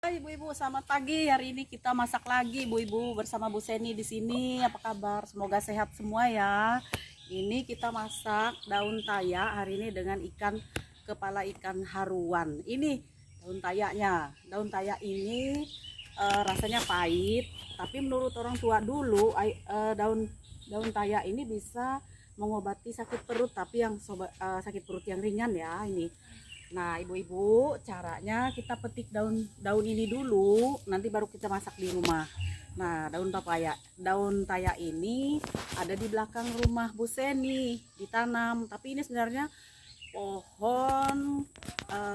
Hai ibu-ibu, selamat pagi. Hari ini kita masak lagi ibu-ibu bersama Bu Seni di sini. Apa kabar? Semoga sehat semua ya. Ini kita masak daun taya hari ini dengan kepala ikan haruan. Ini daun tayanya. Daun taya ini rasanya pahit, tapi menurut orang tua dulu daun taya ini bisa mengobati sakit perut, tapi yang sakit perut yang ringan ya ini. Nah, ibu-ibu, caranya kita petik daun ini dulu, nanti baru kita masak di rumah. Nah, daun taya ini ada di belakang rumah Bu Seni, ditanam. Tapi ini sebenarnya pohon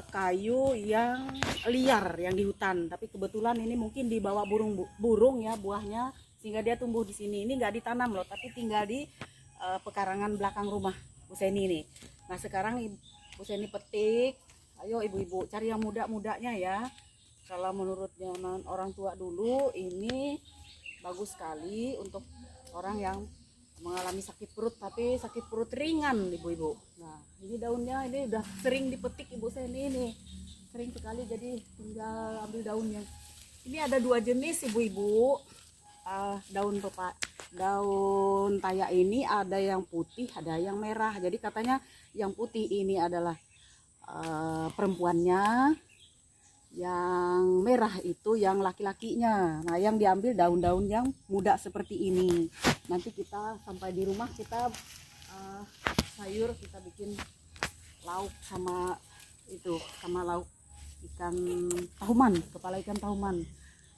kayu yang liar, yang di hutan. Tapi kebetulan ini mungkin dibawa burung ya buahnya, sehingga dia tumbuh di sini. Ini nggak ditanam loh, tapi tinggal di pekarangan belakang rumah Bu Seni ini. Nah, sekarang Bu Seni petik. Ayo ibu-ibu cari yang muda-mudanya ya. Kalau menurut zaman orang tua dulu ini bagus sekali untuk orang yang mengalami sakit perut, tapi sakit perut ringan ibu-ibu. Nah, ini daunnya ini udah sering dipetik Ibu Seni ini. Sering sekali, jadi tinggal ambil daunnya. Ini ada dua jenis ibu-ibu. Daun taya ini ada yang putih, ada yang merah. Jadi katanya yang putih ini adalah perempuannya, yang merah itu yang laki-lakinya. Nah, yang diambil daun-daun yang muda seperti ini. Nanti kita sampai di rumah kita sayur, kita bikin lauk sama lauk ikan tahuman, kepala ikan tahuman.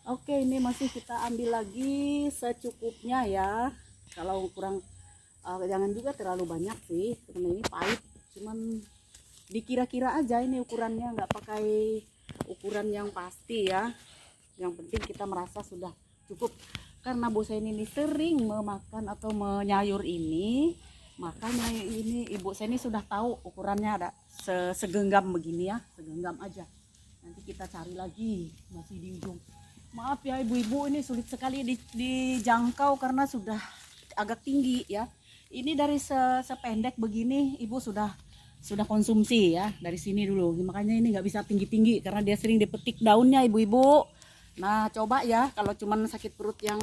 Oke, ini masih kita ambil lagi secukupnya ya. Kalau kurang jangan juga terlalu banyak sih, karena ini pahit. Cuman dikira-kira aja, ini ukurannya, nggak pakai ukuran yang pasti ya. Yang penting kita merasa sudah cukup, karena Bu Seni ini sering memakan atau menyayur ini, makanya ini Ibu Seni sudah tahu ukurannya ada segenggam begini ya, segenggam aja. Nanti kita cari lagi, masih di ujung. Maaf ya ibu-ibu, ini sulit sekali dijangkau karena sudah agak tinggi ya. Ini dari sependek begini ibu sudah konsumsi ya dari sini dulu. Makanya ini nggak bisa tinggi-tinggi karena dia sering dipetik daunnya ibu-ibu. Nah, coba ya kalau cuman sakit perut yang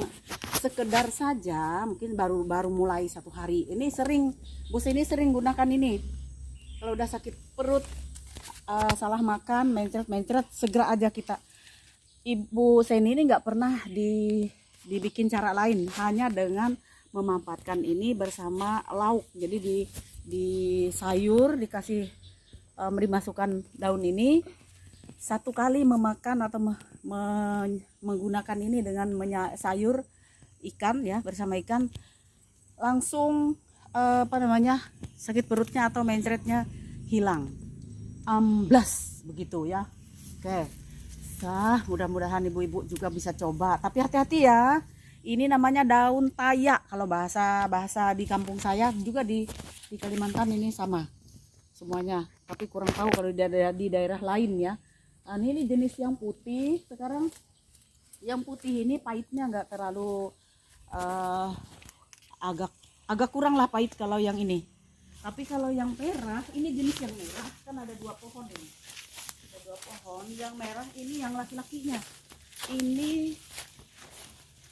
sekedar saja, mungkin baru mulai 1 hari. Ini Bu Seni sering gunakan ini. Kalau udah sakit perut, salah makan, mencret-mencret, segera aja kita. Ibu Seni ini nggak pernah dibikin cara lain, hanya dengan memanfaatkan ini bersama lauk. Jadi di sayur dikasih dimasukkan daun ini, 1 kali memakan atau menggunakan ini dengan sayur ikan ya, bersama ikan, langsung sakit perutnya atau mencretnya hilang, amblas begitu ya. Oke, mudah-mudahan ibu-ibu juga bisa coba, tapi hati-hati ya. Ini namanya daun taya kalau bahasa di kampung saya, juga di Kalimantan ini sama semuanya, tapi kurang tahu kalau di daerah lain ya. Nah, ini jenis yang putih. Sekarang yang putih ini pahitnya nggak terlalu agak kurang lah pahit kalau yang ini. Tapi kalau yang merah, ini jenis yang merah kan ada 2 pohon ini. Ada 2 pohon. Yang merah ini yang laki-lakinya. Ini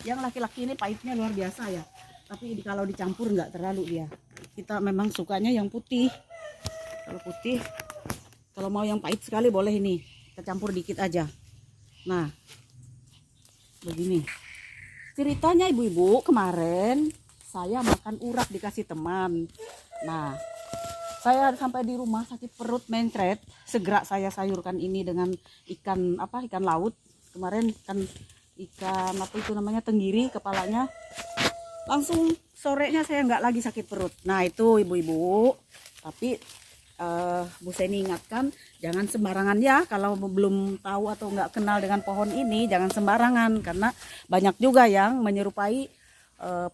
yang laki-laki ini pahitnya luar biasa ya, tapi kalau dicampur nggak terlalu dia. Kita memang sukanya yang putih. Kalau putih, kalau mau yang pahit sekali boleh ini kita campur dikit aja. Nah, begini ceritanya ibu-ibu. Kemarin saya makan urat dikasih teman. Nah, saya sampai di rumah sakit perut mencret, segera saya sayurkan ini dengan ikan laut. Kemarin ikan apa itu namanya, tenggiri kepalanya. Langsung sorenya saya nggak lagi sakit perut. Nah, itu ibu-ibu. Tapi Bu Seni ingatkan, jangan sembarangan ya. Kalau belum tahu atau nggak kenal dengan pohon ini, jangan sembarangan, karena banyak juga yang menyerupai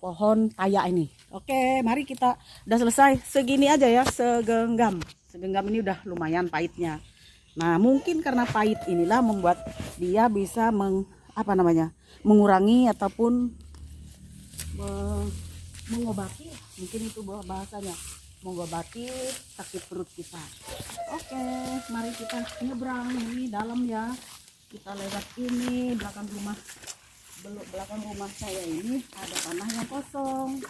pohon taya ini. Oke, mari kita udah selesai. Segini aja ya, segenggam ini udah lumayan pahitnya. Nah, mungkin karena pahit inilah membuat dia bisa mengurangi ataupun mengobati, mungkin itu bahasanya, mengobati sakit perut kita. Oke, mari kita nyebrang. Ini dalam ya. kita lewat ini belakang rumah saya ini ada tanah yang kosong.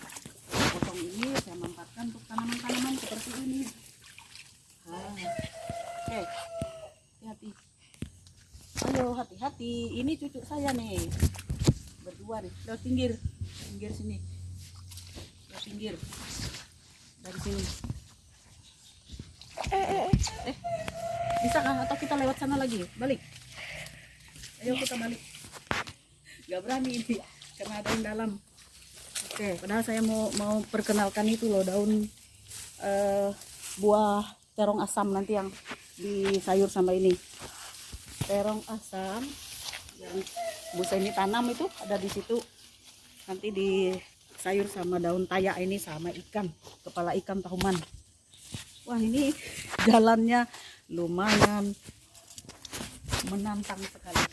Kosong ini saya manfaatkan untuk tanaman-tanaman seperti ini. Oke, hati-hati. Ayo hati-hati. Ini cucu saya nih, berdua nih. Lewat pinggir sini. Lewat pinggir dari sini. Bisa kah? Atau kita lewat sana lagi? Balik. Ayo kita balik. Gak berani ini karena ada yang dalam. Oke, padahal saya mau perkenalkan itu loh, daun buah terong asam nanti yang disayur sama ini. Terong asam yang Bu ini tanam itu ada di situ. Nanti disayur sama daun tayak ini sama ikan, kepala ikan tahuman. Wah, ini jalannya lumayan menantang sekali.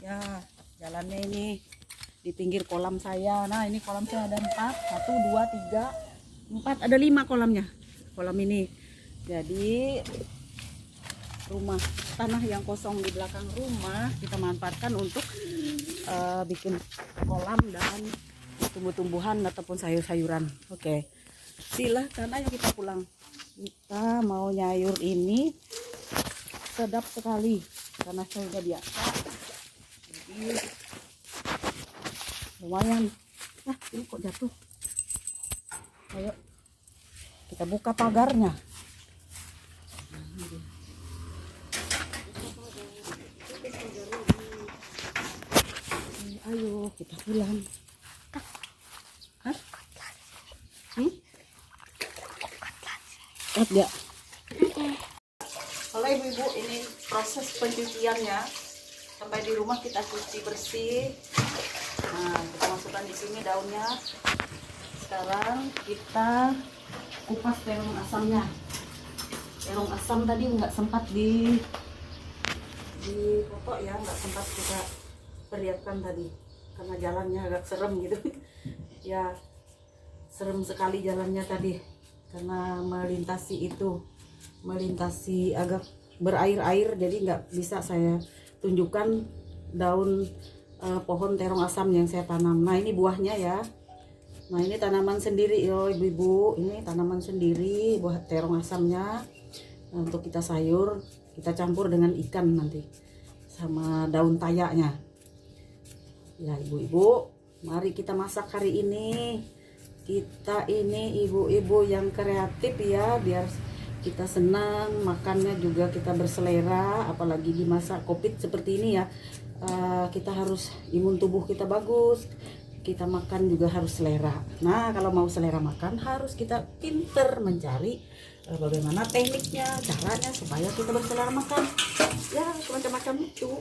Ya, jalannya ini di pinggir kolam saya. Nah, ini kolam saya ada 4, 1, 2, 3, 4, ada 5 kolamnya. Kolam ini. Jadi rumah tanah yang kosong di belakang rumah kita manfaatkan untuk bikin kolam dan tumbuh-tumbuhan ataupun sayur-sayuran. Oke, silahkan ayo kita pulang. Kita mau nyayur ini sedap sekali karena saya udah biasa. Jadi lumayan. Ini kok jatuh. Ayo kita buka pagarnya. Ayo kita pulang. Lihat ya. Kalau ibu-ibu ini proses pencuciannya sampai di rumah kita cuci bersih. Nah, kita masukkan di sini daunnya. Sekarang kita kupas terong asamnya. Terong asam tadi nggak sempat di foto ya, nggak sempat kita perlihatkan tadi karena jalannya agak serem gitu. Ya, serem sekali jalannya tadi karena melintasi agak berair-air, jadi nggak bisa saya tunjukkan daun pohon terong asam yang saya tanam. Nah, ini buahnya ya. Nah, ini tanaman sendiri yo ibu-ibu, ini tanaman sendiri buah terong asamnya. Nah, untuk kita sayur, kita campur dengan ikan nanti sama daun tayaknya. Ya ibu-ibu, mari kita masak hari ini. Kita ini ibu-ibu yang kreatif ya, biar kita senang makannya juga kita berselera, apalagi di masa Covid seperti ini ya. Kita harus imun tubuh kita bagus, kita makan juga harus selera. Nah, kalau mau selera makan harus kita pinter mencari bagaimana tekniknya, caranya supaya kita berselera makan. Ya, macam-macam itu.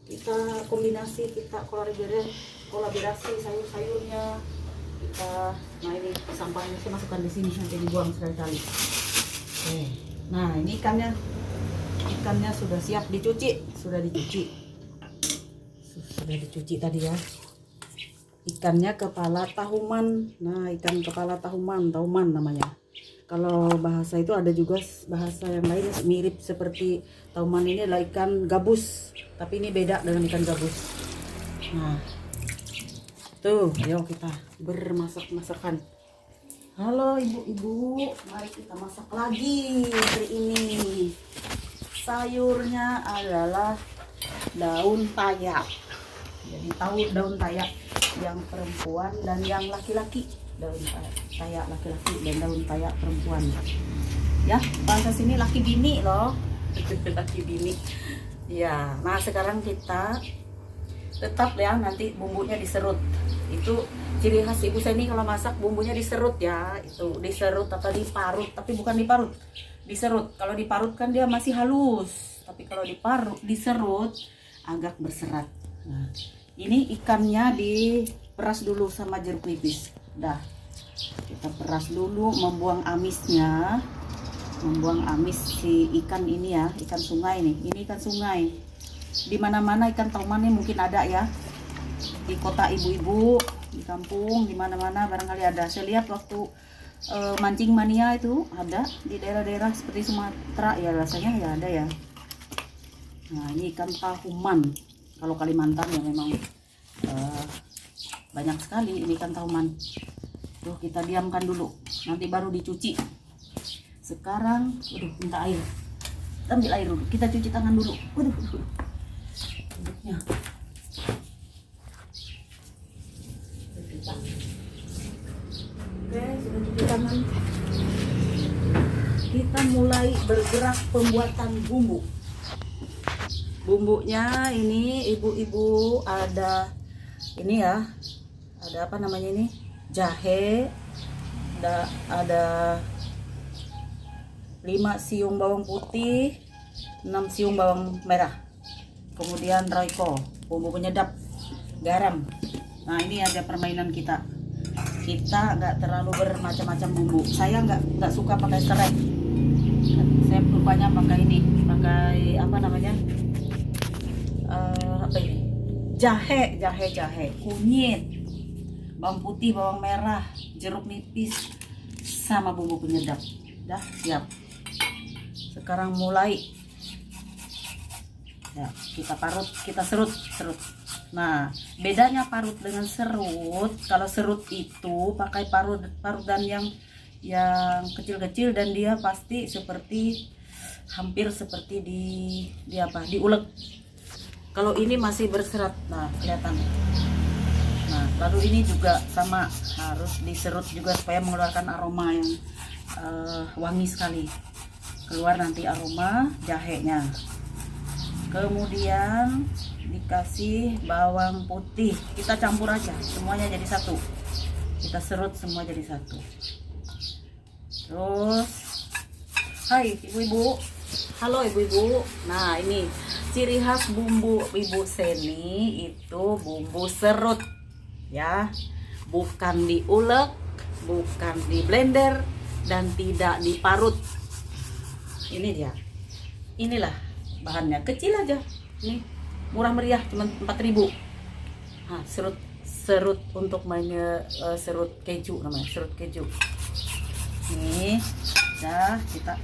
Kita kombinasi, kita kolaborasi sayur-sayurnya. Nah ini sampahnya saya masukkan di sini, nanti dibuang sekali-kali. Oke. Nah, ini ikannya sudah siap dicuci, sudah dicuci tadi ya. Ikannya kepala tahuman. Nah, ikan kepala tahuman namanya. Kalau bahasa itu ada juga bahasa yang lain mirip seperti tahuman, ini adalah ikan gabus, tapi ini beda dengan ikan gabus. Nah, tuh, ayo kita bermasak-masakan. Halo ibu-ibu, mari kita masak lagi hari ini. Sayurnya adalah daun tayak. Jadi tahu daun tayak yang perempuan dan yang laki-laki. Daun tayak laki-laki dan daun tayak perempuan. Ya, bahasa sini laki bini loh. Laki bini. Ya, nah sekarang kita tetap ya, nanti bumbunya diserut. Itu ciri khas ibu saya ini kalau masak, bumbunya diserut ya. Itu diserut atau diparut, tapi bukan diparut, diserut. Kalau diparut kan dia masih halus, tapi kalau diserut agak berserat. Nah, ini ikannya diperas dulu sama jeruk nipis. Dah, kita peras dulu, membuang amisnya, membuang amis si ikan ini ya, ikan sungai nih. Ini ikan sungai. Di mana-mana ikan tauman ini mungkin ada ya, di kota ibu-ibu, di kampung, di mana-mana barangkali ada. Saya lihat waktu mancing mania itu ada di daerah-daerah seperti Sumatera ya, rasanya ya ada ya. Nah, ini ikan tahuman. Kalau Kalimantan ya memang banyak sekali ini ikan tahuman. Tuh, kita diamkan dulu, nanti baru dicuci. Sekarang, minta air. Ambil air dulu, kita cuci tangan dulu. Duduknya. Oke, sudah cuci tangan. Kita mulai bergerak pembuatan bumbu. Bumbunya ini ibu-ibu ada ini ya, ada apa namanya ini, jahe, ada 5 siung bawang putih, 6 siung bawang merah, kemudian royco, bumbu penyedap, garam. Nah, ini aja permainan kita nggak terlalu bermacam-macam bumbu. Saya nggak suka pakai serai, saya rupanya pakai apa namanya, jahe, kunyit, bawang putih, bawang merah, jeruk nipis, sama bumbu penyedap. Dah siap. Sekarang mulai ya, kita parut, kita serut. Nah, bedanya parut dengan serut, kalau serut itu pakai parutan yang kecil-kecil, dan dia pasti hampir seperti diulek. Kalau ini masih berserat, nah kelihatan. Nah, lalu ini juga sama, harus diserut juga supaya mengeluarkan aroma yang wangi sekali. Keluar nanti aroma jahenya. Kemudian dikasih bawang putih, kita campur aja semuanya jadi satu, kita serut semua jadi satu. Terus, hai ibu-ibu, halo ibu-ibu. Nah, ini ciri khas bumbu Ibu Seni itu bumbu serut ya, bukan diulek, bukan di blender, dan tidak diparut. Ini dia, inilah bahannya, kecil aja nih, murah meriah, cuma 4.000. Nah, serut untuk mainnya, serut keju namanya, serut keju. Nih, dah kita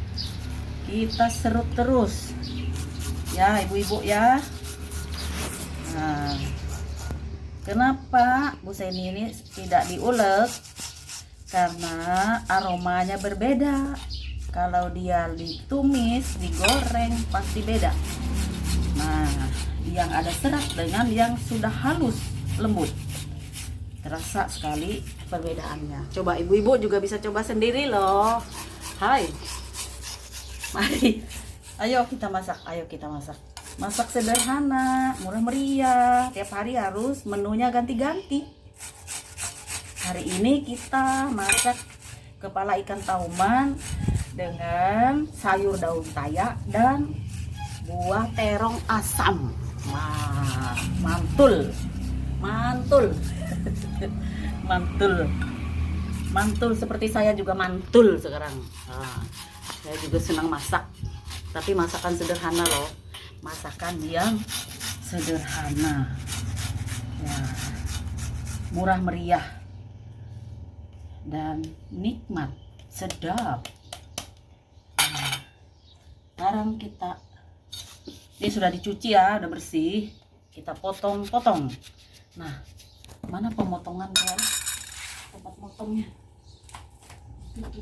serut terus ya ibu-ibu ya. Nah, kenapa Bu Seni ini tidak diulek? Karena aromanya berbeda. Kalau dia ditumis, digoreng pasti beda. Nah, yang ada serat dengan yang sudah halus, lembut, terasa sekali perbedaannya. Coba ibu-ibu juga bisa coba sendiri loh. Hai, mari, ayo kita masak. Masak sederhana, murah meriah. Tiap hari harus menunya ganti-ganti. Hari ini kita masak kepala ikan tauman dengan sayur daun tayak dan buah terong asam. Wah, mantul seperti saya juga mantul sekarang. Nah, saya juga senang masak, tapi masakan sederhana loh, masakan yang sederhana ya, murah meriah dan nikmat, sedap. Sekarang ini sudah dicuci ya, udah bersih, kita potong-potong. Nah, mana pemotongan kan, tempat potongnya? Mana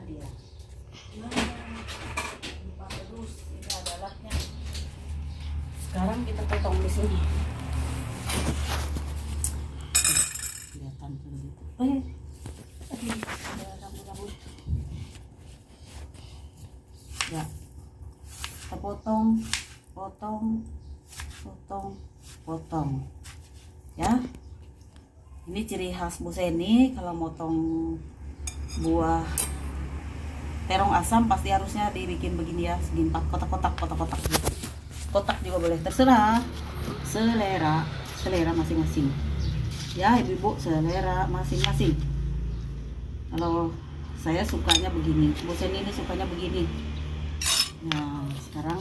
dia? Lupa terus, ini adalah-nya. Sekarang kita potong di sini. Kelihatan begitu. Ada rambut-rambut. Ya, kita potong ya. Ini ciri khas Bu Seni, kalau motong buah terong asam pasti harusnya dibikin begini ya, segini kotak-kotak gitu. Kotak juga boleh, terserah, selera masing-masing ya ibu-ibu, selera masing-masing. Kalau saya sukanya begini, Bu Seni ini sukanya begini. Nah, sekarang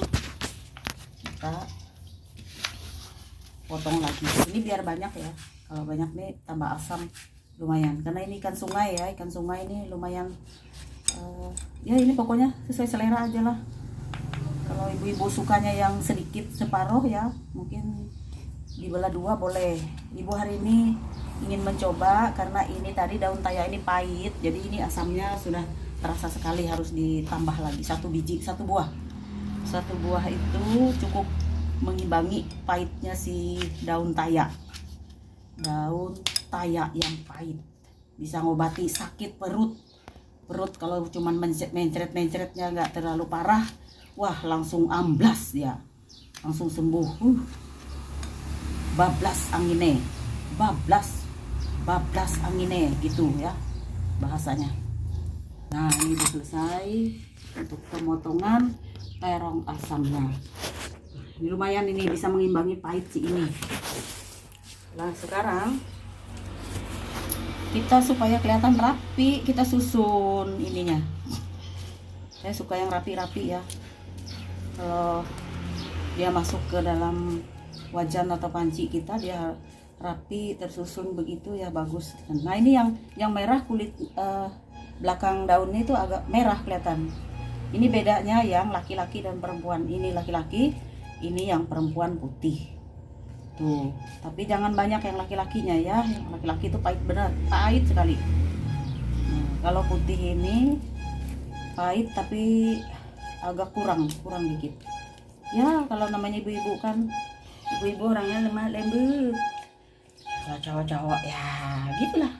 kita potong lagi. Ini biar banyak ya. Kalau banyak nih tambah asam lumayan. Karena ini ikan sungai ya. Ikan sungai ini lumayan. Ya ini pokoknya sesuai selera aja lah. Kalau ibu-ibu sukanya yang sedikit separuh ya, mungkin dibelah dua boleh. Ibu hari ini ingin mencoba karena ini tadi daun taya ini pahit, jadi ini asamnya sudah terasa sekali, harus ditambah lagi satu biji, satu buah itu cukup mengimbangi pahitnya si daun taya yang pahit, bisa ngobati sakit perut kalau cuman mencret-mencretnya nggak terlalu parah, wah langsung amblas dia, langsung sembuh. Bablas angine gitu ya bahasanya. Nah ini udah selesai untuk pemotongan terong asamnya. Ini lumayan, ini bisa mengimbangi pahit si ini. Nah sekarang kita supaya kelihatan rapi, kita susun ininya. Saya suka yang rapi-rapi ya. Kalau dia masuk ke dalam wajan atau panci kita, dia rapi tersusun begitu ya, bagus. Nah ini yang merah kulit belakang daunnya itu agak merah kelihatan. Ini bedanya yang laki-laki dan perempuan. Ini laki-laki, ini yang perempuan putih tuh. Tapi jangan banyak yang laki-lakinya ya, yang laki-laki itu pahit benar, pahit sekali. Nah, kalau putih ini pahit tapi agak kurang dikit ya. Kalau namanya ibu-ibu kan, ibu-ibu orangnya lemah lembut, kalau cowok-cowok ya gitulah.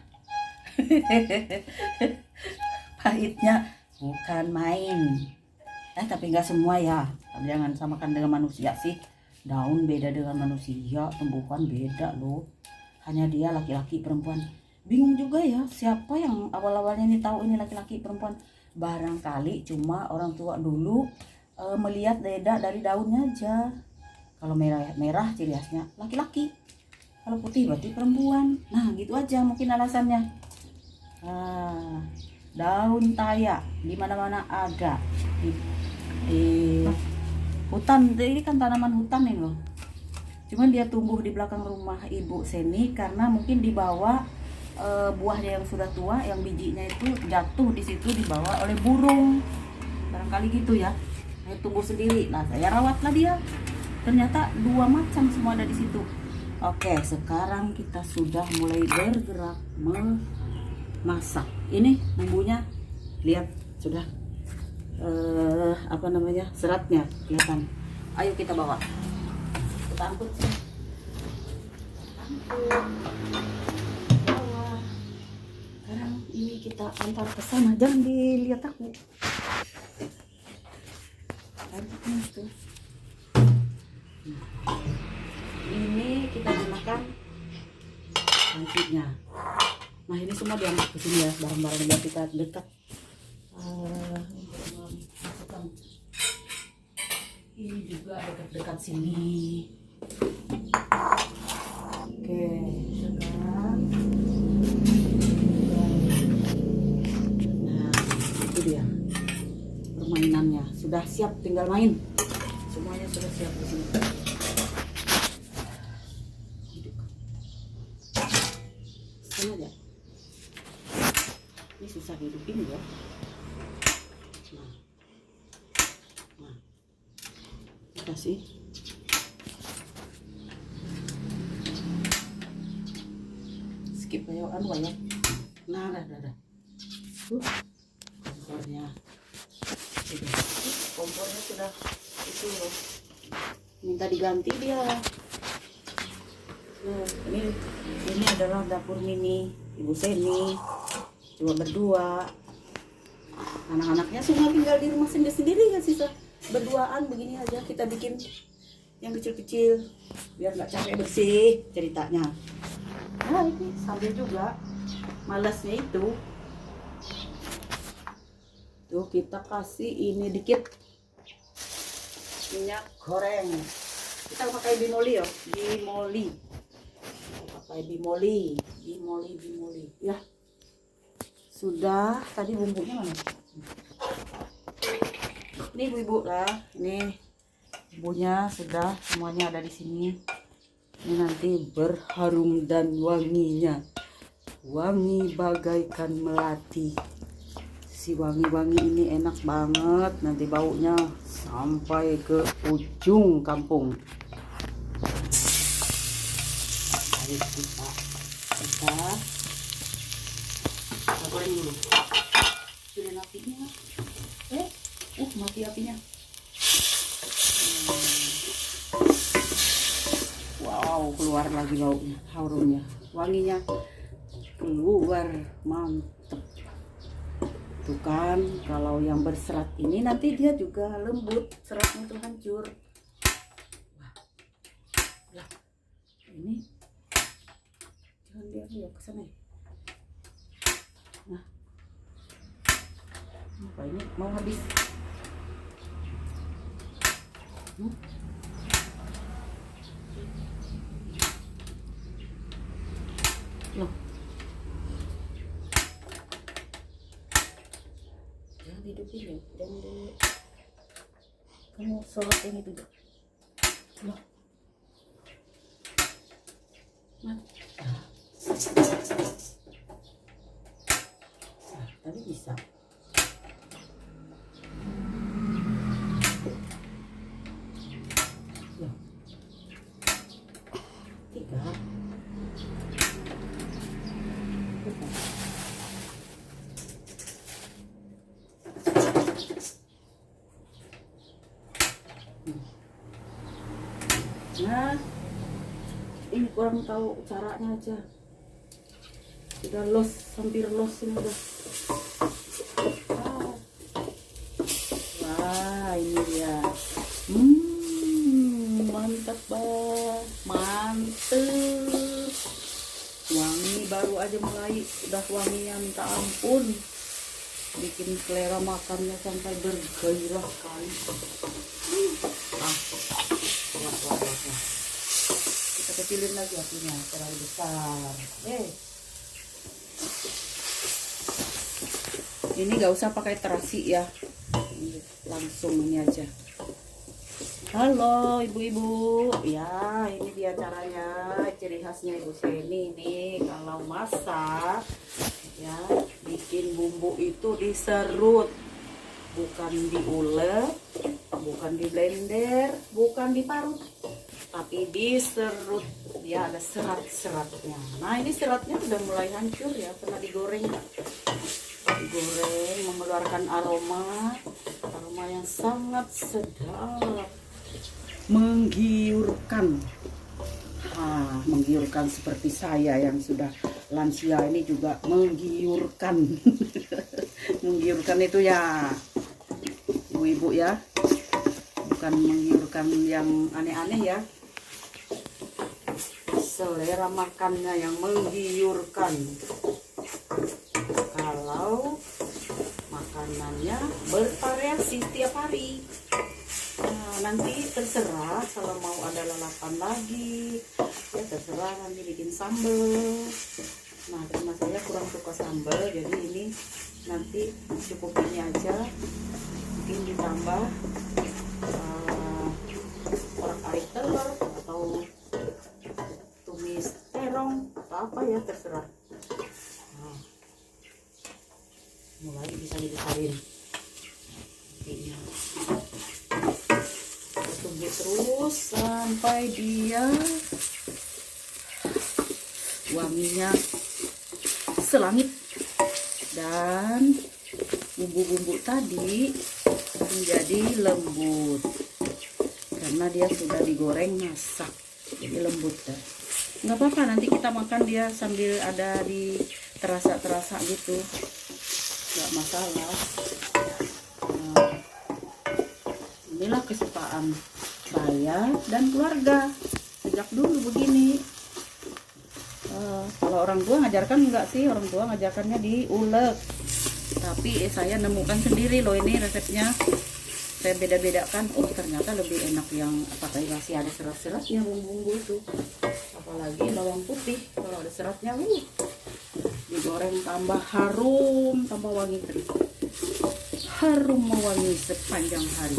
Pahitnya bukan main. Tapi nggak semua ya, jangan samakan dengan manusia sih. Daun beda dengan manusia, tumbuhan beda loh. Hanya dia laki-laki perempuan. Bingung juga ya, siapa yang awal-awalnya ini tahu ini laki-laki perempuan? Barangkali cuma orang tua dulu melihat beda dari daunnya aja. Kalau merah ciri khasnya laki-laki, kalau putih berarti perempuan. Nah gitu aja mungkin alasannya. Daun taya di mana-mana ada di hutan. Ini kan tanaman hutan nih loh, cuman dia tumbuh di belakang rumah Ibu Seni karena mungkin dibawa buahnya yang sudah tua, yang bijinya itu jatuh di situ, dibawa oleh burung barangkali gitu ya. Saya tumbuh sendiri, nah saya rawatlah dia, ternyata 2 macam semua ada di situ. Oke, sekarang kita sudah mulai bergerak memasak. Ini bumbunya, lihat sudah seratnya kelihatan. Ayo kita bawa, kita angkut sih. Bawa. Sekarang ini kita antar ke sana, jangan dilihat aku. Ini kita gunakan pancinya. Nah ini semua diangkat ke sini ya, barang-barang biar kita dekat. Ini juga dekat-dekat sini. Oke, sekarang nah itu dia permainannya, sudah siap, tinggal main. Semuanya sudah siap di sini. Aja. Ini susah hidupin ya. Nah. Kasih. Skip ayo ya. Nah, dah. Kompornya. Kompornya sudah itu loh. Minta diganti dia. Nah, ini adalah dapur mini Ibu Seni, cuma berdua. Anak-anaknya semua tinggal di rumah sendiri ya, sisa berduaan begini aja. Kita bikin yang kecil-kecil biar nggak capek bersih ceritanya. Nah ini sambil juga malasnya itu tuh kita kasih ini dikit minyak goreng. Kita pakai bimoli ya, bimoli ya. Sudah, tadi bumbunya mana? Ini ibu-ibu lah, ini bumbunya sudah semuanya ada di sini. Ini nanti berharum dan wanginya, wangi bagaikan melati. Si wangi-wangi ini enak banget, nanti baunya sampai ke ujung kampung. Mari kita goreng dulu. Sudah apinya. Mati apinya. Wow, keluar lagi baunya, harumnya, wanginya keluar, mantep. Tuh kan, kalau yang berserat ini nanti dia juga lembut, seratnya tuh hancur. Wah, ini jangan dia ke sana. Nah, apa ini mau habis? Loh, jangan hidupin ya, jangan di kamu sholat yang itu. Loh, tadi bisa. Loh, 3. Nah, ini kurang tahu caranya aja. Sudah hampir los ini udah. Wah, ini dia. Mantap banget, mantep. Wangi baru aja mulai, udah wanginya minta ampun. Bikin selera makannya sampai bergairah sekali. Wah. Kita kecilin lagi apinya, terlalu besar. Ini gak usah pakai terasi ya, langsung ini aja. Halo ibu-ibu, ya ini dia caranya, ciri khasnya Ibu Seni nih kalau masak ya, bikin bumbu itu diserut, bukan diulek, bukan di blender, bukan diparut, tapi diserut. Dia ada serat-seratnya. Nah, ini seratnya udah mulai hancur ya, pernah digoreng. Digoreng mengeluarkan aroma yang sangat sedap, menggiurkan. Menggiurkan seperti saya yang sudah lansia ini juga menggiurkan. Menggiurkan itu ya ibu-ibu ya, bukan menggiurkan yang aneh-aneh ya. Selera makannya yang menggiurkan. Kalau makanannya bervariasi setiap hari. Nah, nanti terserah kalau mau ada lalapan lagi ya, terserah nanti bikin sambal. Nah, karena saya kurang suka sambal, jadi ini nanti cukup ini aja, mungkin ditambah orak-arik telur atau tumis terong atau apa ya, terserah. Nah, mulai bisa dibesarin. Tunggu terus sampai dia wanginya selangit dan bumbu-bumbu tadi menjadi lembut karena dia sudah digoreng masak, jadi lembut dah. Nggak apa-apa, nanti kita makan dia sambil ada di terasa-terasa gitu, nggak masalah. Nah, inilah kesukaan saya dan keluarga sejak dulu begini. Kalau orang tua ngajarkan enggak sih, orang tua ngajarkannya diulek, tapi saya nemukan sendiri loh ini resepnya. Saya beda-bedakan, ternyata lebih enak yang pakai masih ada serat-seratnya bumbu-bumbu itu, apalagi bawang putih kalau ada seratnya, digoreng tambah harum, tambah wangi terus, harum mewangi sepanjang hari.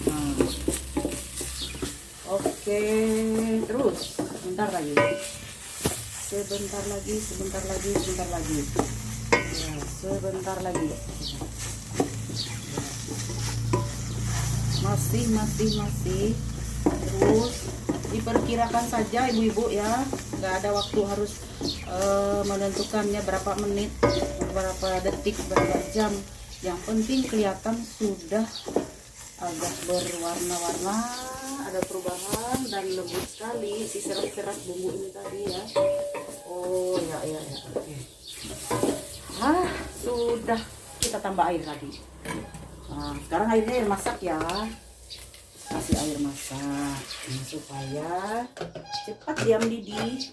Nah, oke, terus sebentar lagi. Ya, sebentar lagi. Masih. Terus diperkirakan saja ibu-ibu ya, nggak ada waktu harus menentukannya berapa menit, berapa detik, berapa jam. Yang penting kelihatan sudah agak berwarna-warna, ada perubahan dan lembut sekali si serat-serat bumbu ini tadi ya. Oh ya, oke. Sudah, kita tambah air lagi. Nah, sekarang airnya air masak ya, kasih air masak supaya cepat dia mendidih.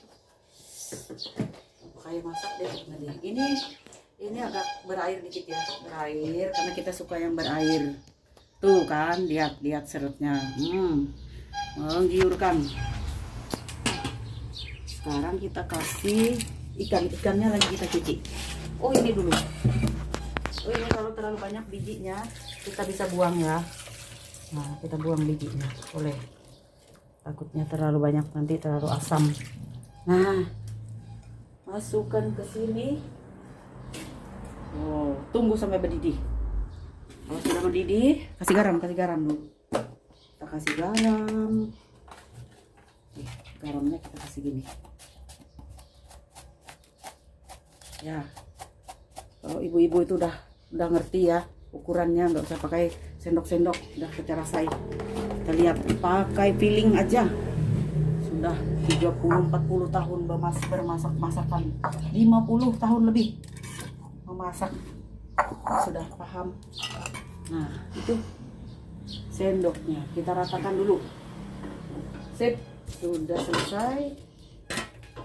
Kayak masak deh tadi. Ini agak berair dikit ya, berair karena kita suka yang berair. Tuh kan, lihat serutnya, menggiurkan. Sekarang kita kasih ikannya lagi kita cuci. Oh ini dulu. Oh ini kalau terlalu banyak bijinya kita bisa buang ya. Nah kita buang bijinya, boleh. Takutnya terlalu banyak nanti terlalu asam. Nah masukkan ke sini. Oh tunggu sampai mendidih. Kalau sudah mendidih, kasih garam dulu. Kita kasih garam. Garamnya kita kasih gini. Ya, kalau ibu-ibu itu udah ngerti ya ukurannya, nggak usah pakai sendok-sendok, udah kita rasain. Kita lihat, pakai feeling aja. Sudah 30-40 tahun bermasak-masakan, 50 tahun lebih memasak, sudah paham. Nah itu sendoknya kita ratakan dulu. Sip, sudah selesai.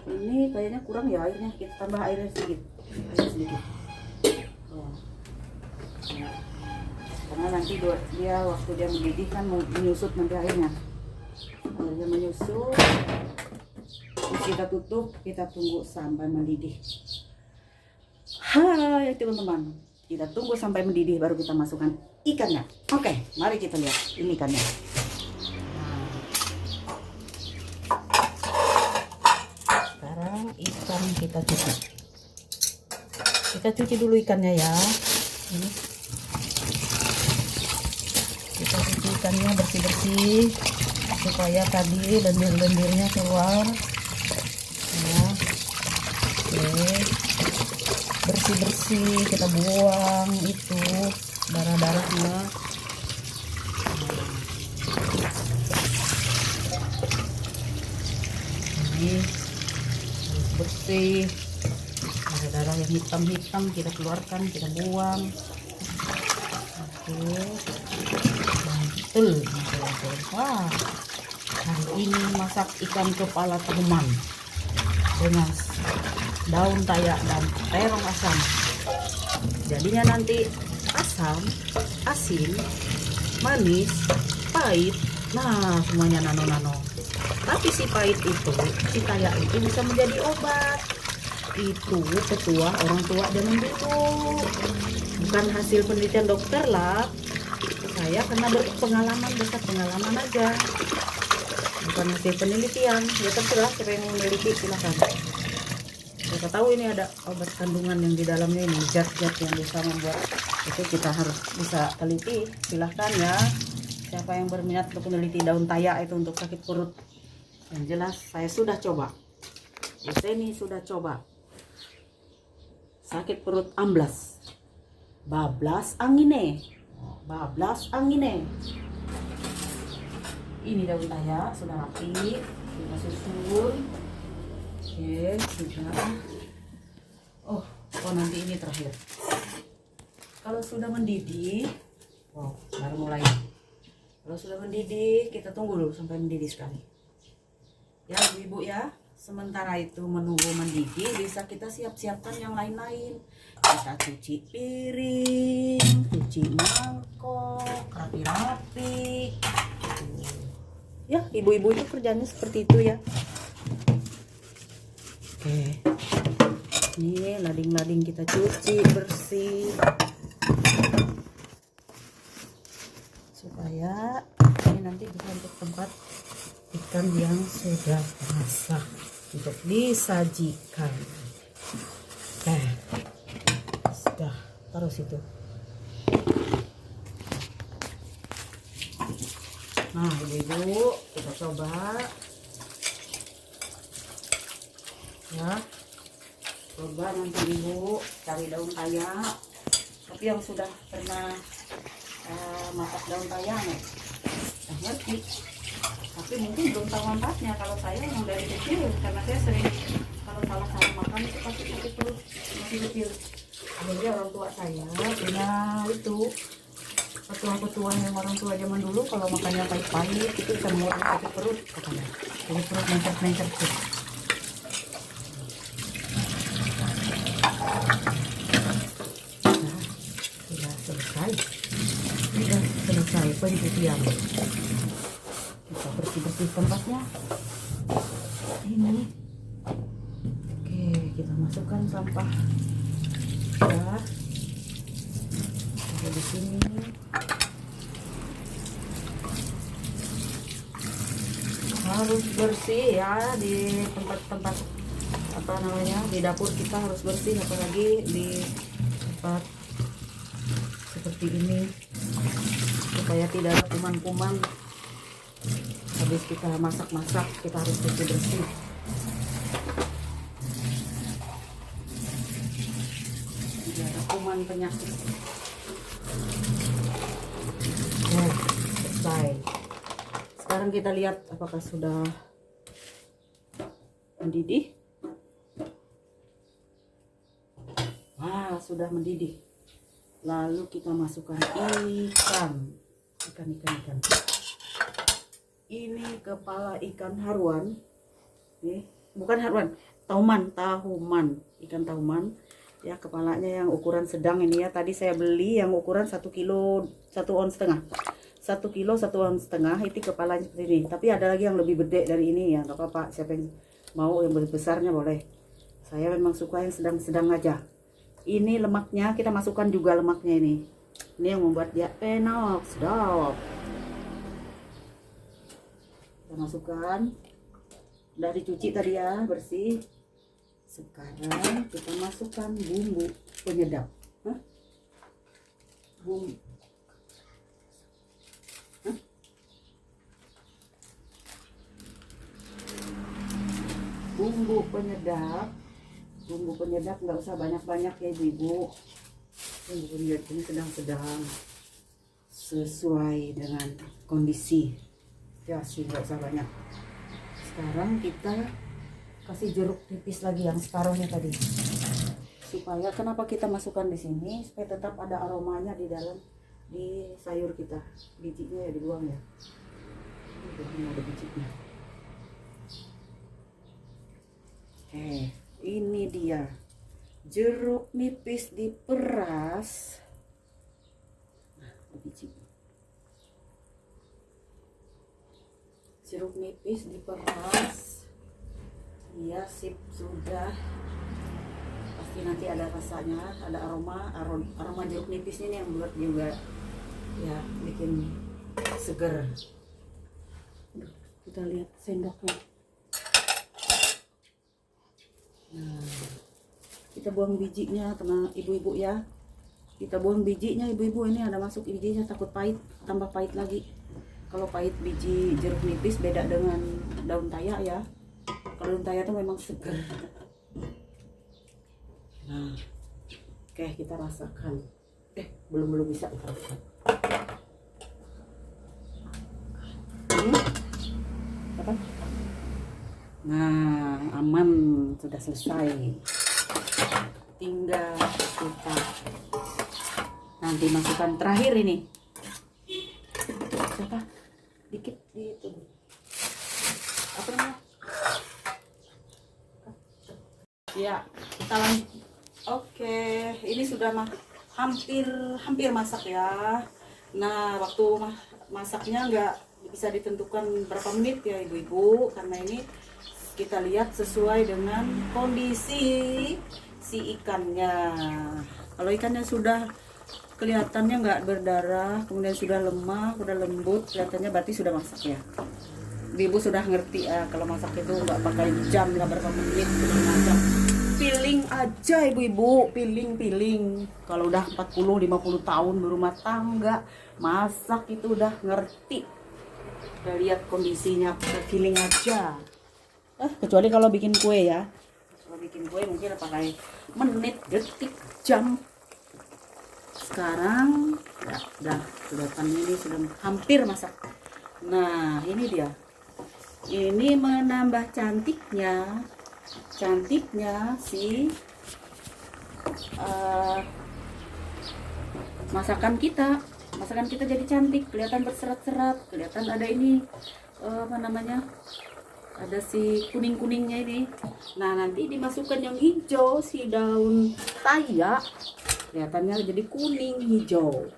Ini kayaknya kurang ya airnya, kita tambah airnya sedikit. Oh. Nah, karena nanti dia waktu dia mendidih kan menyusut nanti airnya menyusut. Terus kita tutup, kita tunggu sampai mendidih. Hai teman-teman, kita tunggu sampai mendidih baru kita masukkan ikannya. Oke, mari kita lihat ini ikannya. Sekarang ikan kita cuci. Kita cuci dulu ikannya ya. Ini kita cuci ikannya bersih-bersih supaya tadi lendir-lendirnya keluar. Ya. Oke. Bersih-bersih kita buang itu darah-darahnya. Ini harus bersih, darah-darah yang hitam-hitam kita keluarkan, kita buang. Oke, mantul. Wah, hari ini masak ikan kepala teman dengan daun tayak dan terong asam. Jadinya nanti asam, asin, manis, pahit. Nah semuanya nano-nano. Tapi si pahit itu, si tayak itu bisa menjadi obat. Itu ketua orang tua zaman dulu. Bukan hasil penelitian dokter lah. Saya karena berpengalaman, besar pengalaman aja. Bukan hasil penelitian. Ya terserah siapa yang memiliki, silakan. Kita tahu ini ada obat kandungan yang di dalamnya ini, zat-zat yang bisa membuat itu, kita harus bisa teliti. Silahkan ya, siapa yang berminat untuk meneliti daun tayak itu untuk sakit perut. Yang jelas saya sudah coba, ini sudah coba sakit perut amblas, bablas angine. Ini daun tayak sudah rapi, kita susun. Oke, sudah. Oh nanti ini terakhir. Kalau sudah mendidih, baru mulai. Kalau sudah mendidih, kita tunggu dulu sampai mendidih sekali. Ya, ibu-ibu ya. Sementara itu menunggu mendidih, bisa kita siap-siapkan yang lain-lain. Kita cuci piring, cuci mangkok, rapi-rapi. Ya, ibu-ibu itu kerjanya seperti itu ya. Oke, ini lading-lading kita cuci bersih supaya ini nanti bisa untuk tempat ikan yang sudah masak untuk disajikan. Sudah. taruh situ. Nah ibu-ibu, kita coba ya, coba nanti ibu cari daun kayak, tapi yang sudah pernah masak daun kayak ngerti, tapi mungkin belum tahu manfaatnya. Kalau saya yang dari kecil, karena saya sering kalau salah makan itu pasti sakit perut masih kecil. Akhirnya orang tua saya punya itu petua-petua yang orang tua zaman dulu, kalau makannya pahit-pahit itu bisa membuat sakit perut katanya. Jadi perut mencret-mencret tuh. Nah, sudah selesai. Sudah selesai pencucian. Kita bersih-bersih tempatnya. Ini. Oke, kita masukkan sampah. Ya. Ada di sini. Harus bersih ya di tempat-tempat apa namanya, di dapur kita harus bersih, apalagi di tempat seperti ini supaya tidak ada kuman-kuman. Habis kita masak-masak kita harus bersih-bersih. Tidak ada kuman penyakit. Nah, selesai. Sekarang kita lihat apakah sudah mendidih. Wah, sudah mendidih. Lalu kita masukkan ikan. Ini kepala ikan haruan. Nih, bukan haruan, tahuman, ikan tahuman. Ya, kepalanya yang ukuran sedang ini ya. Tadi saya beli yang ukuran 1 kilo 1 ons setengah. 1 kilo 1 ons setengah itu kepalanya seperti ini. Tapi ada lagi yang lebih gede dari ini ya, nggak apa-apa. Siapa yang mau yang besarnya boleh. Saya memang suka yang sedang-sedang aja. Ini lemaknya kita masukkan juga lemaknya ini. Ini yang membuat dia enak, sedap. Kita masukkan. Udah dicuci tadi ya, bersih. Sekarang kita masukkan bumbu penyedap. Bumbu penyedap nggak usah banyak-banyak ya ibu-ibu. Bumbu penyedap ini sedang-sedang sesuai dengan kondisi ya sih, nggak usah banyak. Sekarang kita kasih jeruk nipis lagi yang separuhnya tadi, supaya kenapa kita masukkan di sini, supaya tetap ada aromanya di dalam di sayur kita. Bijinya ya dibuang ya, ini ada bijinya. Ini dia jeruk nipis diperas. Nah, biji. Jeruk nipis diperas. Iya, sip, sudah. Pasti nanti ada rasanya, ada aroma jeruk nipis ini yang buat juga ya bikin seger. Kita lihat sendoknya. Nah, kita buang bijinya teman ibu-ibu ya. Kita buang bijinya ibu-ibu, ini ada masuk bijinya, takut pahit, tambah pahit lagi. Kalau pahit biji jeruk nipis beda dengan daun tayak ya. Kalau daun tayak itu memang segar. Nah, oke, kita rasakan. Belum bisa kita rasakan. Apa? Nah, aman, sudah selesai. Tinggal kita nanti masukkan terakhir ini. Siapa? Dikit itu. Apa namanya? Ya, kita lanjut. Oke, ini sudah hampir masak ya. Nah, waktu masaknya nggak bisa ditentukan berapa menit ya ibu-ibu, karena ini kita lihat sesuai dengan kondisi si ikannya. Kalau ikannya sudah kelihatannya nggak berdarah, kemudian sudah lemah, sudah lembut, kelihatannya berarti sudah masak ya. Ibu sudah ngerti ya, kalau masak itu nggak pakai jam, nggak berapa menit, 5 jam. Piling aja ibu-ibu, piling. Kalau udah 40-50 tahun berumah tangga, masak itu udah ngerti. Udah lihat kondisinya, piling aja. Kecuali kalau bikin kue ya. Kalau bikin kue mungkin pakai menit, detik, jam. Sekarang ya, udah kelihatan ini sudah hampir masak. Nah, ini dia. Ini menambah cantiknya si masakan kita jadi cantik, kelihatan berserat-serat, kelihatan ada ini apa namanya, ada si kuning-kuningnya ini. Nah, nanti dimasukkan yang hijau, si daun tayak, kelihatannya jadi kuning hijau.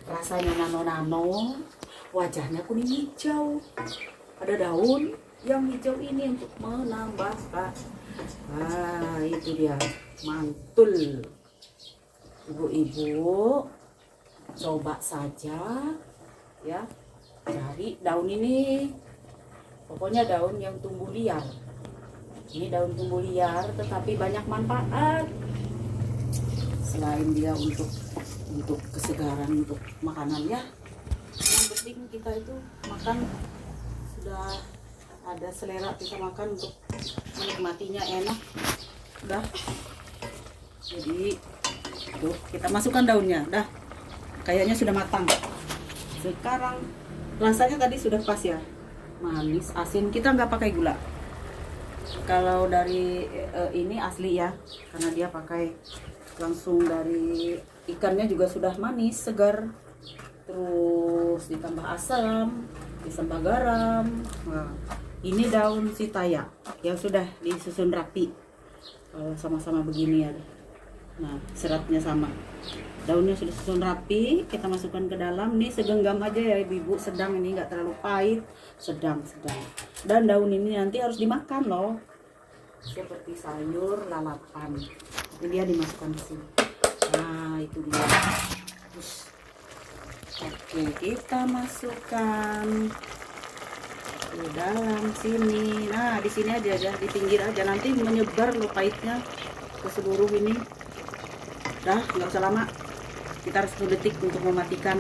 Rasanya nano-nano, wajahnya kuning hijau. Ada daun yang hijau ini untuk menambahkan. Nah, itu dia, mantul. Ibu-ibu coba saja ya, cari daun ini. Pokoknya daun yang tumbuh liar. Ini daun tumbuh liar tetapi banyak manfaat. Selain dia untuk kesegaran, untuk makanan ya. Yang penting kita itu makan sudah ada selera, kita makan untuk menikmatinya enak. Udah. Jadi tuh kita masukkan daunnya. Dah. Kayaknya sudah matang. Sekarang rasanya tadi sudah pas ya. Manis, asin, kita nggak pakai gula. Kalau dari ini asli ya, karena dia pakai langsung dari ikannya juga sudah manis, segar. Terus ditambah asam, ditambah garam. Nah, ini daun sitaya yang sudah disusun rapi. Kalau sama-sama begini ya. Nah, seratnya sama. Daunnya sudah susun rapi, kita masukkan ke dalam. Nih segenggam aja ya ibu-ibu, sedang, ini nggak terlalu pahit, sedang. Dan daun ini nanti harus dimakan loh, seperti sayur lalapan. Ini dia dimasukkan ke sini. Nah, itu dia. Terus, oke, kita masukkan ke dalam sini. Nah, di sini aja, di pinggir aja, nanti menyebar loh pahitnya ke seluruh ini. Dah, nggak usah lama. Kita harus 10 detik untuk mematikan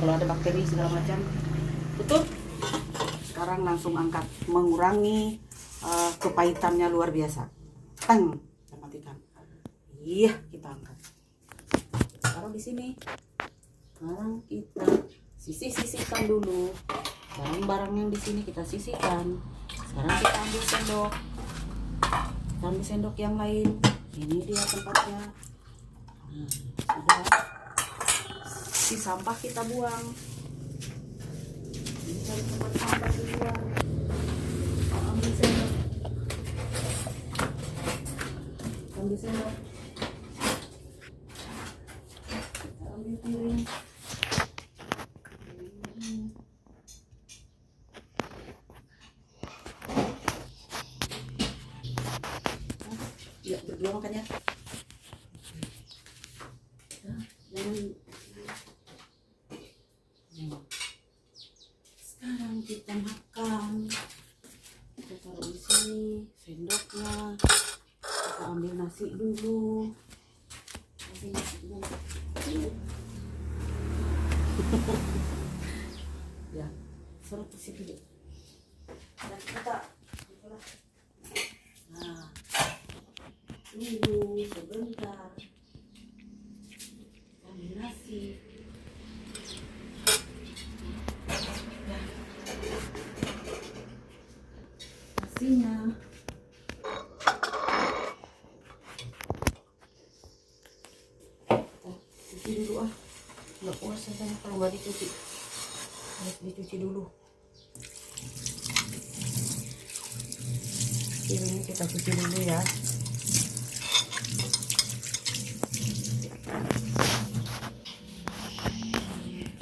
kalau ada bakteri segala macam. Tutup. Sekarang langsung angkat, mengurangi kepahitannya luar biasa. Tang, kita matikan. Iya, kita angkat. Taruh di sini. Sekarang kita sisihkan dulu. Barang-barang yang di sini kita sisihkan. Sekarang kita ambil sendok. Kita ambil sendok yang lain. Ini dia tempatnya. Nah, sudah. Si sampah kita buang. Ini cari tempat sampah keluar. Ambil sendok. Ambil sendok. Kita ambil piring. Ya, berdua makannya. Sekarang kita makan. Kita taruh di sini sendoknya. Kita ambil nasi dulu. Nasi dulu. Ya, suruh ke situ dulu. Dan kita nah, tunggu sebentar. Ambil nasi. Nasinya. Cuci dulu ah. Nggak puas rasanya kalau nggak dicuci. Harus dicuci dulu. Piringnya kita cuci dulu ya.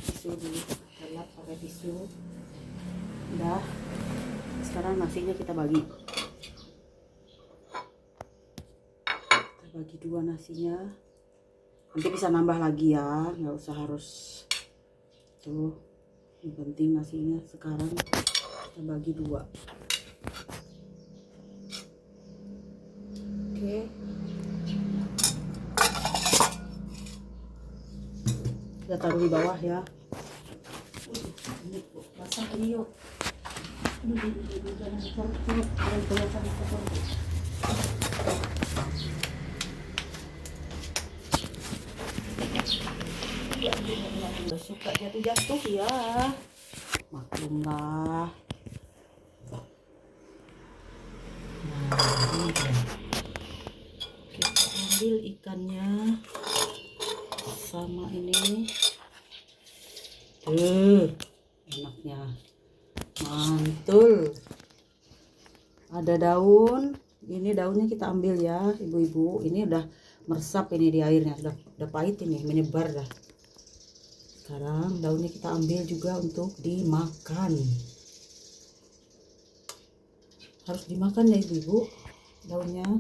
Tisu dulu, lap pakai tisu. Udah. Sekarang nasinya kita bagi. Kita bagi dua nasinya. Nanti bisa nambah lagi ya, nggak usah harus tuh. Yang penting nasinya sekarang kita bagi dua. Kita taruh di bawah ya. Ini basah ini yuk. Jangan kelihatan kotor. Udah suka jatuh-jatuh ya, maklumlah. Nah, ini dia. Kita ambil ikannya sama ini. Enaknya mantul. Ada daun, ini daunnya kita ambil ya ibu-ibu. Ini udah meresap ini di airnya, udah pahit ini, menyebar dah. Sekarang daunnya kita ambil juga untuk dimakan. Harus dimakan ya ibu-ibu daunnya.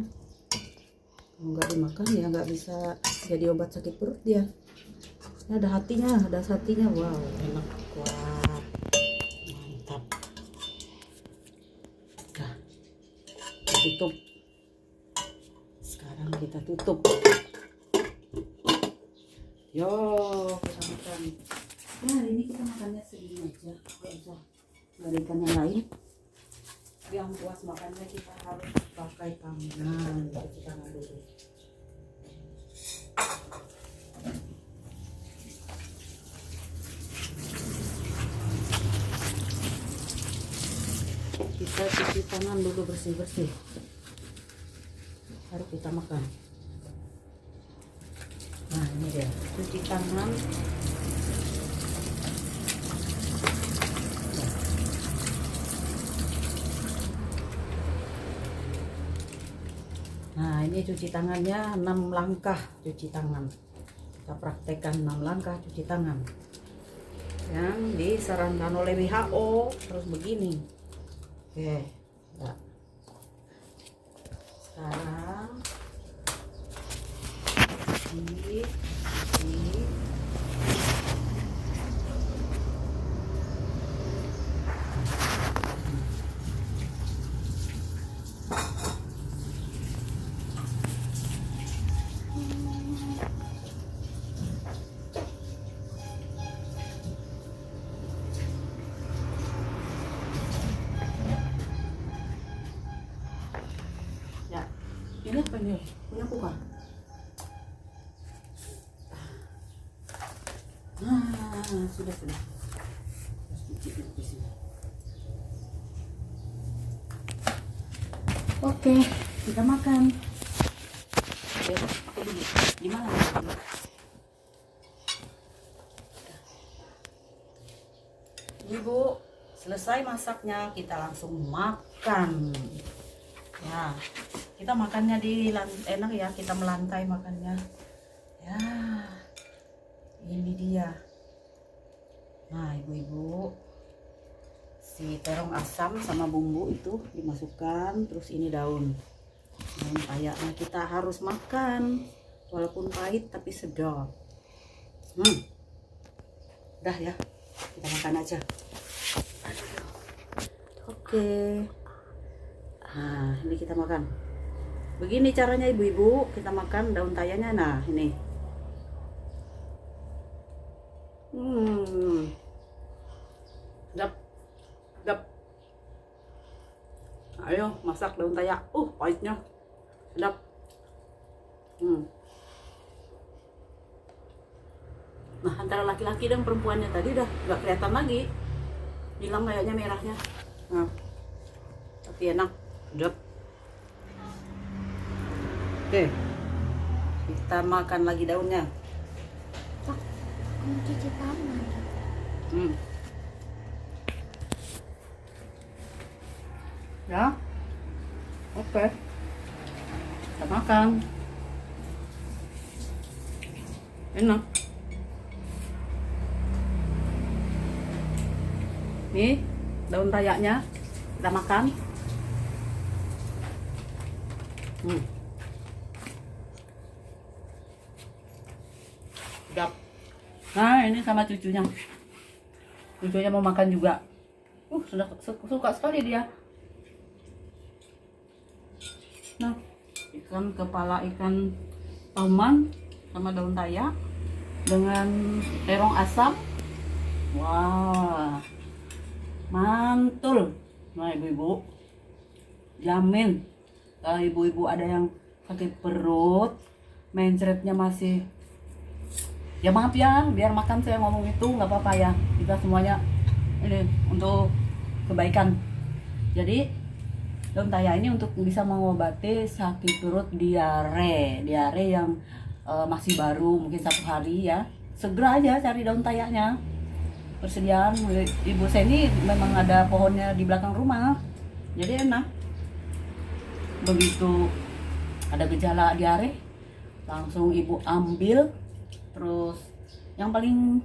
Kalau nggak dimakan ya nggak bisa jadi obat sakit perut dia. Ini ada hatinya, wow enak, wah mantap. Nah, tutup. Sekarang kita tutup. Yo, kita makan. Nah, ini kita makannya segini aja, nggak ada ikan yang lain. Yang puas makannya kita harus pakai tangan. Cuci tangan dulu. Kita cuci tangan dulu bersih-bersih. Baru kita makan. Nah, ini dia, cuci tangan. Nah, ini cuci tangannya 6 langkah cuci tangan. Kita praktekkan 6 langkah cuci tangan yang disarankan oleh WHO, terus begini. Oke, ya. Sekarang ini ya, ini apa ini? Punya buka? Nah, sudah. Oke, kita makan. Oke, aku dulu. Gimana? Ibu, selesai masaknya kita langsung makan. Ya, kita makannya di enak ya, kita melantai makannya. Ya, ini dia. Nah, ibu-ibu, si terong asam sama bumbu itu dimasukkan, terus ini daun payaknya kita harus makan, walaupun pahit tapi sedap. Udah ya, kita makan aja. Oke. Nah, ini kita makan. Begini caranya ibu-ibu, kita makan daun tayanya. Nah, ini. Sedap. Sedap. Ayo, masak daun taya. Pahitnya. Sedap. Nah, antara laki-laki dan perempuannya tadi udah nggak kelihatan lagi. Hilang kayaknya merahnya. Nah, tapi enak. Sedap. Oke, kita makan lagi daunnya. Pak, kamu cuci tangan. Ya, oke, kita makan. Enak. Nih, daun tayaknya kita makan. Sedap. Nah, ini sama cucunya. Cucunya mau makan juga. Sudah suka sekali dia. Nah, ikan kepala ikan tauman sama daun tayak dengan terong asam. Wah, mantul. Nah ibu-ibu, jamin kalau ibu-ibu ada yang sakit perut, mencretnya masih, ya maaf ya, biar makan saya ngomong itu nggak apa-apa ya, kita semuanya ini untuk kebaikan. Jadi daun tayak ini untuk bisa mengobati sakit perut diare yang masih baru, mungkin 1 hari ya. Segera aja cari daun tayaknya. Persediaan ibu saya ini memang ada pohonnya di belakang rumah, jadi enak. Begitu ada gejala diare, langsung ibu ambil. Terus yang paling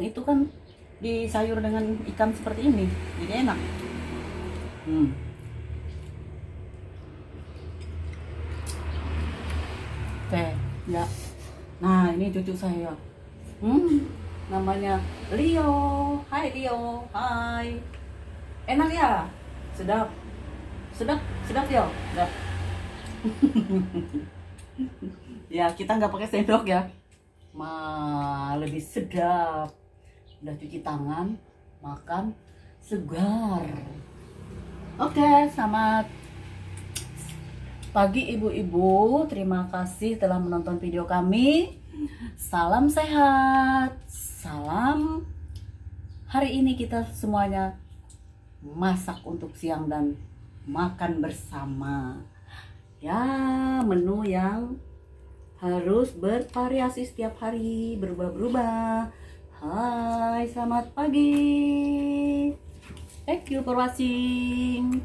itu kan disayur dengan ikan seperti ini, jadi enak. Oke, ya. Nah, ini cucu saya. Namanya Leo. Hai Leo. Hai. Enak ya? Sedap. Sedap ya? Sedap. Ya, kita nggak pakai sendok ya. Lebih sedap. Udah cuci tangan, makan segar. Oke, selamat pagi ibu-ibu, terima kasih telah menonton video kami. Salam sehat, salam. Hari ini kita semuanya masak untuk siang dan makan bersama. Ya, menu yang harus bervariasi setiap hari, berubah-berubah. Hai, selamat pagi. Thank you for watching.